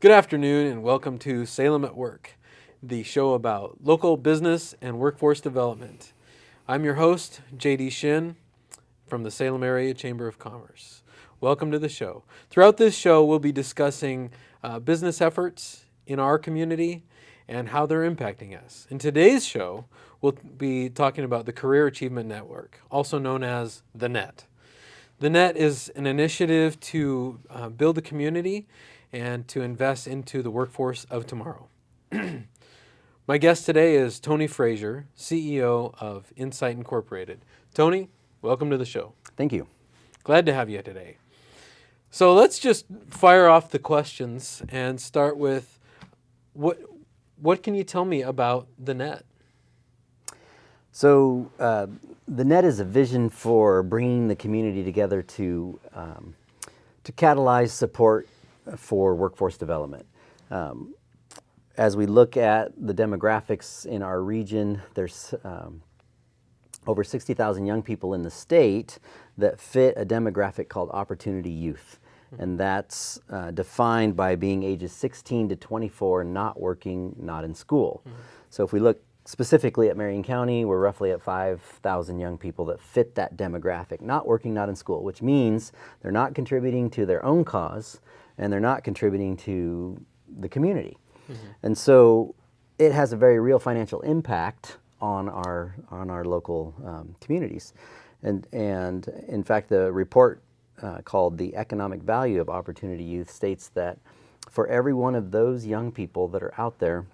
Good afternoon and welcome to Salem at Work, the show about local business and workforce development. I'm your host, JD Shin from the Salem Area Chamber of Commerce. Welcome to the show. Throughout this show, we'll be discussing business efforts in our community and how they're impacting us. In today's show, we'll be talking about the Career Achievement Network, also known as the NET. The NET is an initiative to build a community and to invest into the workforce of tomorrow. My guest today is Tony Frazier, CEO of Insight Incorporated. Tony, welcome to the show. Thank you. Glad to have you today. So let's just fire off the questions and start with what can you tell me about the NET? So the NET is a vision for bringing the community together to catalyze support for workforce development. As we look at the demographics in our region, there's over 60,000 young people in the state that fit a demographic called opportunity youth. And that's defined by being ages 16 to 24, not working, not in school. So if we look specifically at Marion County, we're roughly at 5,000 young people that fit that demographic, not working, not in school, which means they're not contributing to their own cause and they're not contributing to the community. And so it has a very real financial impact on our local communities. And in fact, the report called The Economic Value of Opportunity Youth states that for every one of those young people that are out there,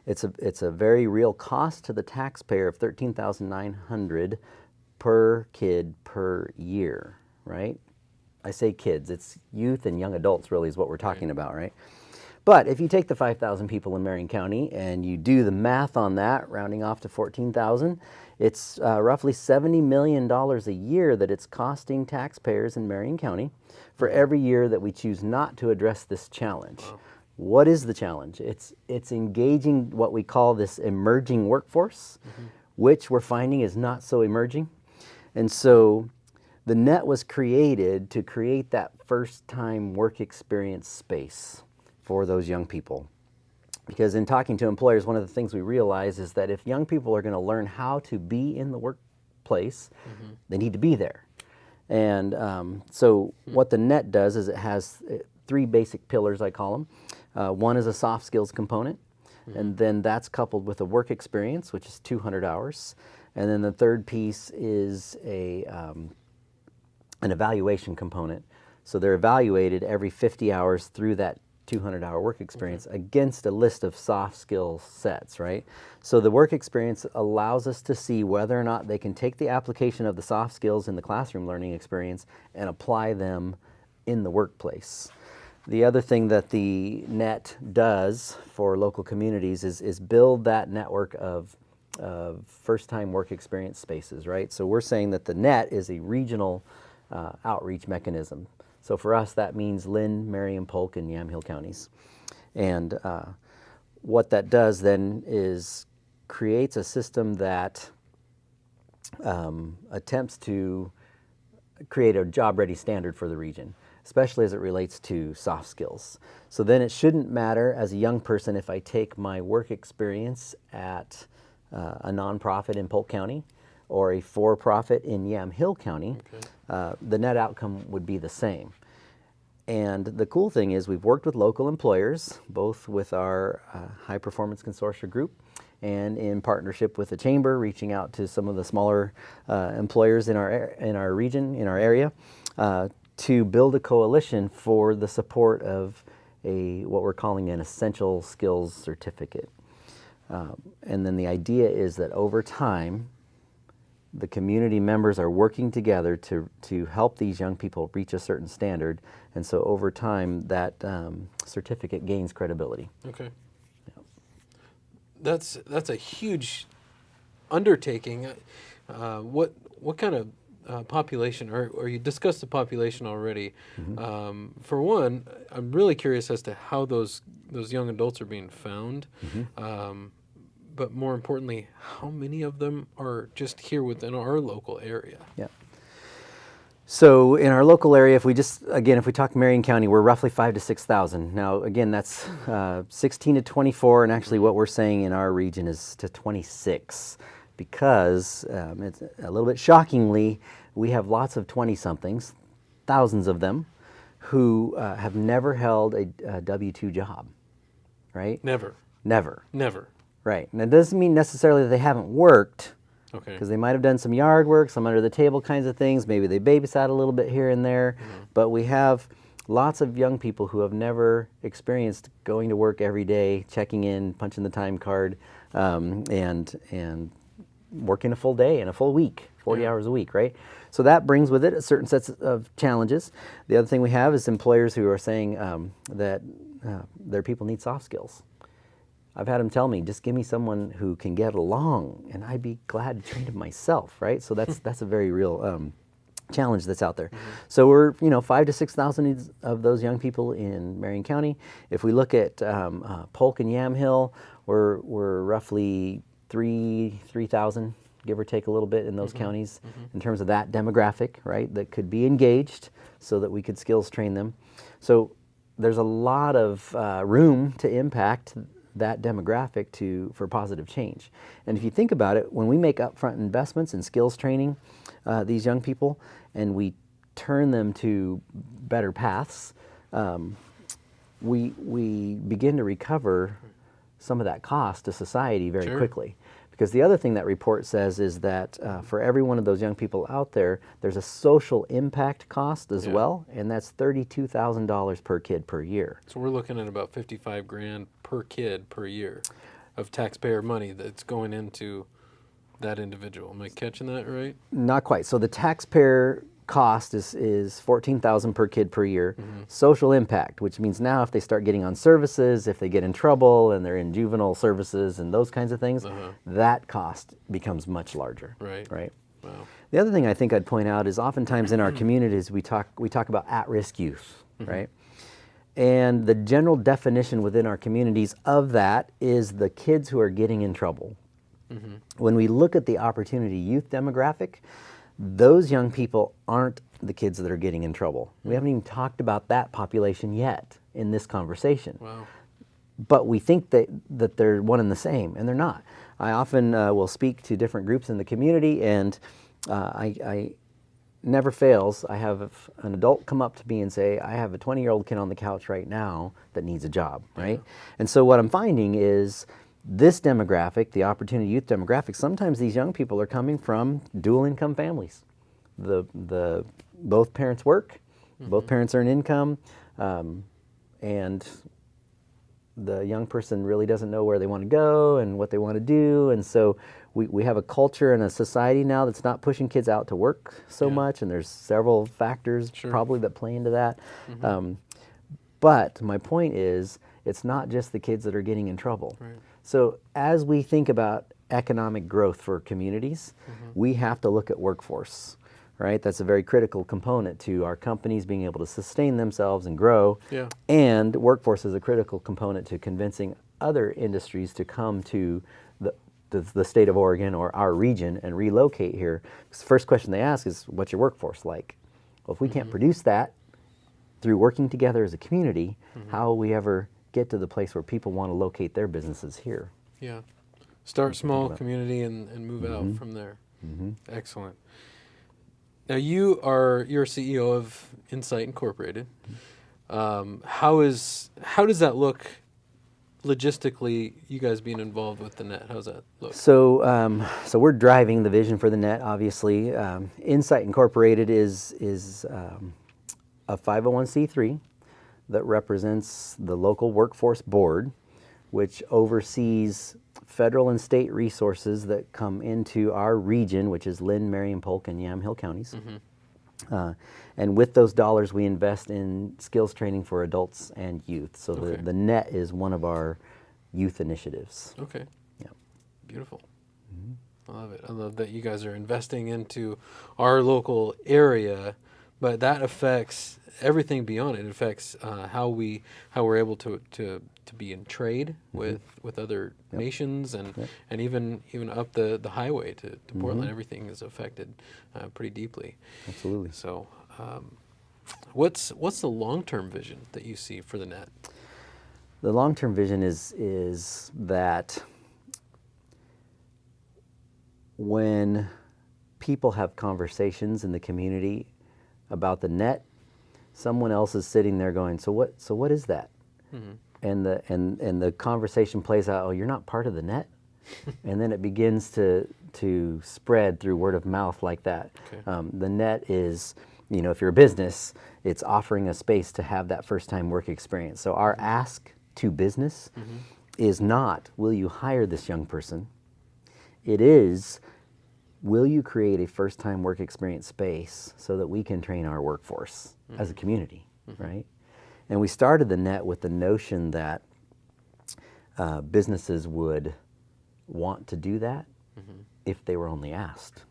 it's a very real cost to the taxpayer of $13,900 per kid per year, right? I say kids, it's youth and young adults really is what we're talking about, right? But if you take the 5,000 people in Marion County and you do the math on that, rounding off to 14,000, it's roughly $70 million a year that it's costing taxpayers in Marion County for every year that we choose not to address this challenge. Wow. What is the challenge? It's engaging what we call this emerging workforce, which we're finding is not so emerging. And so the NET was created to create that first-time work experience space for those young people. Because in talking to employers, one of the things we realize is that if young people are going to learn how to be in the workplace, they need to be there. And so what the NET does is it has three basic pillars, I call them. One is a soft skills component, and then that's coupled with a work experience, which is 200 hours. And then the third piece is an evaluation component. So they're evaluated every 50 hours through that 200-hour work experience against a list of soft skill sets, right? So the work experience allows us to see whether or not they can take the application of the soft skills in the classroom learning experience and apply them in the workplace. The other thing that the NET does for local communities is build that network of first-time work experience spaces, right? So we're saying that the NET is a regional outreach mechanism. So for us, that means Lynn, Marion, Polk, and Yamhill counties. And what that does then is creates a system that attempts to create a job-ready standard for the region, especially as it relates to soft skills. So then it shouldn't matter as a young person if I take my work experience at a nonprofit in Polk County or a for-profit in Yamhill County, the net outcome would be the same. And the cool thing is we've worked with local employers, both with our High Performance Consortia group and in partnership with the Chamber, reaching out to some of the smaller employers in our region, in our area, to build a coalition for the support of what we're calling an essential skills certificate. And then the idea is that over time, the community members are working together to help these young people reach a certain standard, and so over time that certificate gains credibility. Okay. Yeah. That's a huge undertaking. What kind of population, or you discussed the population already. For one, I'm really curious as to how those young adults are being found. But more importantly, how many of them are just here within our local area? Yeah. So in our local area, if we talk Marion County, we're roughly 5,000 to 6,000. Now, again, that's 16 to 24, and actually what we're saying in our region is to 26, because it's a little bit shockingly, we have lots of 20-somethings, thousands of them, who have never held a W-2 job, right? Never. Never. Never. Right. And it doesn't mean necessarily that they haven't worked, Okay. because they might have done some yard work, some under the table kinds of things. Maybe they babysat a little bit here and there. But we have lots of young people who have never experienced going to work every day, checking in, punching the time card, and working a full day and a full week, 40 hours a week, right? So that brings with it a certain sets of challenges. The other thing we have is employers who are saying that their people need soft skills. I've had them tell me, just give me someone who can get along, and I'd be glad to train them myself, right? So that's a very real challenge that's out there. So we're 5,000 to 6,000 of those young people in Marion County. If we look at Polk and Yamhill, we're roughly 3,000, give or take a little bit in those counties in terms of that demographic, right? That could be engaged so that we could skills train them. So there's a lot of room to impact that demographic for positive change. And if you think about it, when we make upfront investments in skills training these young people, and we turn them to better paths, we begin to recover some of that cost to society very quickly. Because the other thing that report says is that for every one of those young people out there, there's a social impact cost as well, and that's $32,000 per kid per year. So we're looking at about 55 grand per kid per year of taxpayer money that's going into that individual. Am I catching that right? Not quite. So the taxpayer cost is $14,000 per kid per year. Social impact, which means now if they start getting on services, if they get in trouble and they're in juvenile services and those kinds of things, that cost becomes much larger. Right. Wow. The other thing I think I'd point out is oftentimes in our communities we talk about at-risk youth, right? And the general definition within our communities of that is the kids who are getting in trouble. When we look at the opportunity youth demographic, those young people aren't the kids that are getting in trouble. We haven't even talked about that population yet in this conversation. Wow. But we think that they're one and the same, and they're not. I often will speak to different groups in the community, and I never fails. I have an adult come up to me and say, I have a 20-year-old kid on the couch right now that needs a job, right? And so what I'm finding is this demographic, the opportunity youth demographic, sometimes these young people are coming from dual income families. Both parents work, both parents earn income, and the young person really doesn't know where they want to go and what they want to do. And so we have a culture and a society now that's not pushing kids out to work so much, and there's several factors probably that play into that. But my point is, it's not just the kids that are getting in trouble. So as we think about economic growth for communities, we have to look at workforce, right? That's a very critical component to our companies being able to sustain themselves and grow. And workforce is a critical component to convincing other industries to come to the state of Oregon or our region and relocate here. Because the first question they ask is, what's your workforce like? Well, if we can't produce that through working together as a community, how will we ever get to the place where people want to locate their businesses here? Start small community and move out from there. Excellent. Now you're CEO of Insight Incorporated. How does that look logistically? You guys being involved with the net, how's that look? So we're driving the vision for the net. Obviously, Insight Incorporated is a 501c3 that represents the local workforce board, which oversees federal and state resources that come into our region, which is Lynn, Marion, Polk, and Yamhill counties. And with those dollars, we invest in skills training for adults and youth. So the net is one of our youth initiatives. Beautiful. I love it. I love that you guys are investing into our local area, but that affects everything beyond it. It affects how we're able to to be in trade with other Yep. nations and Yep. and even up the highway to Portland. Everything is affected pretty deeply. Absolutely. So, what's the long-term vision that you see for the net? The long-term vision is that when people have conversations in the community about the net, someone else is sitting there going, so what is that? And the conversation plays out, oh, you're not part of the net? And then it begins to spread through word of mouth like that. Okay. The net is, if you're a business, it's offering a space to have that first time work experience. So our ask to business is not, will you hire this young person? It is, will you create a first time work experience space so that we can train our workforce as a community, right? And we started the net with the notion that businesses would want to do that if they were only asked.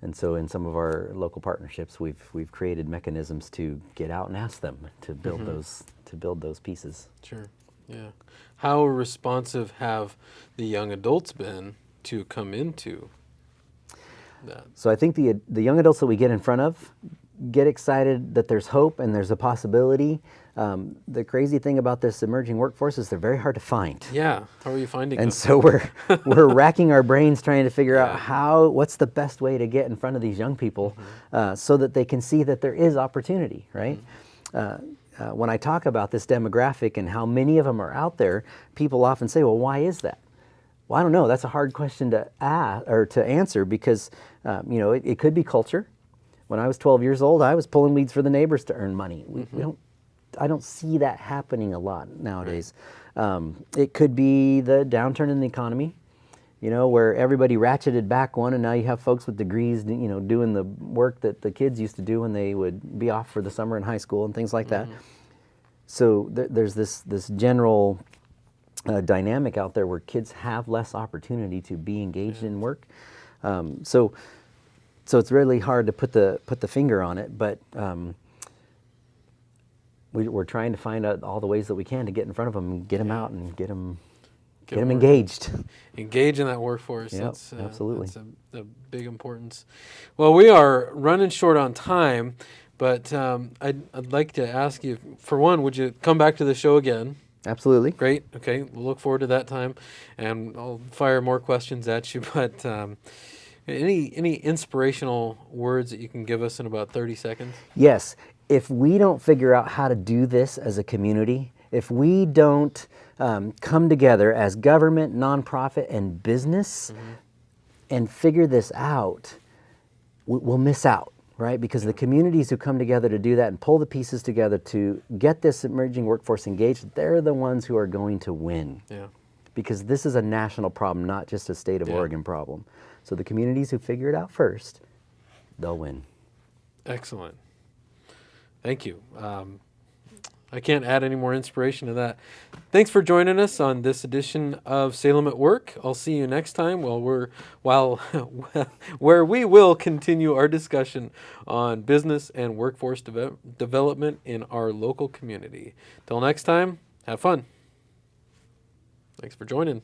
And so in some of our local partnerships, we've created mechanisms to get out and ask them to build those pieces. Sure. Yeah. How responsive have the young adults been to come into that? So I think the young adults that we get in front of get excited that there's hope and there's a possibility. The crazy thing about this emerging workforce is they're very hard to find. Yeah. How are you finding And them? so we're racking our brains trying to figure out what's the best way to get in front of these young people so that they can see that there is opportunity, right? When I talk about this demographic and how many of them are out there, people often say, well, why is that? Well, I don't know. That's a hard question to ask or to answer because, it could be culture. When I was 12 years old, I was pulling weeds for the neighbors to earn money. I don't see that happening a lot nowadays. Right. It could be the downturn in the economy, where everybody ratcheted back one, and now you have folks with degrees, doing the work that the kids used to do when they would be off for the summer in high school and things like that. So there's this general dynamic out there where kids have less opportunity to be engaged in work. So it's really hard to put the finger on it, but we're trying to find out all the ways that we can to get in front of them and get them out and get them engaged. Engage in that workforce. Yep, absolutely. That's a big importance. Well, we are running short on time, but I'd like to ask you, for one, would you come back to the show again? Absolutely. Great. Okay, we'll look forward to that time, and I'll fire more questions at you. But any inspirational words that you can give us in about 30 seconds? Yes. If we don't figure out how to do this as a community, if we don't come together as government, nonprofit, and business and figure this out, we'll miss out, right? Because the communities who come together to do that and pull the pieces together to get this emerging workforce engaged, they're the ones who are going to win. Yeah. Because this is a national problem, not just a state of Oregon problem. So the communities who figure it out first, they'll win. Excellent. Thank you. I can't add any more inspiration to that. Thanks for joining us on this edition of Salem at Work. I'll see you next time where we will continue our discussion on business and workforce development in our local community. Till next time, have fun. Thanks for joining.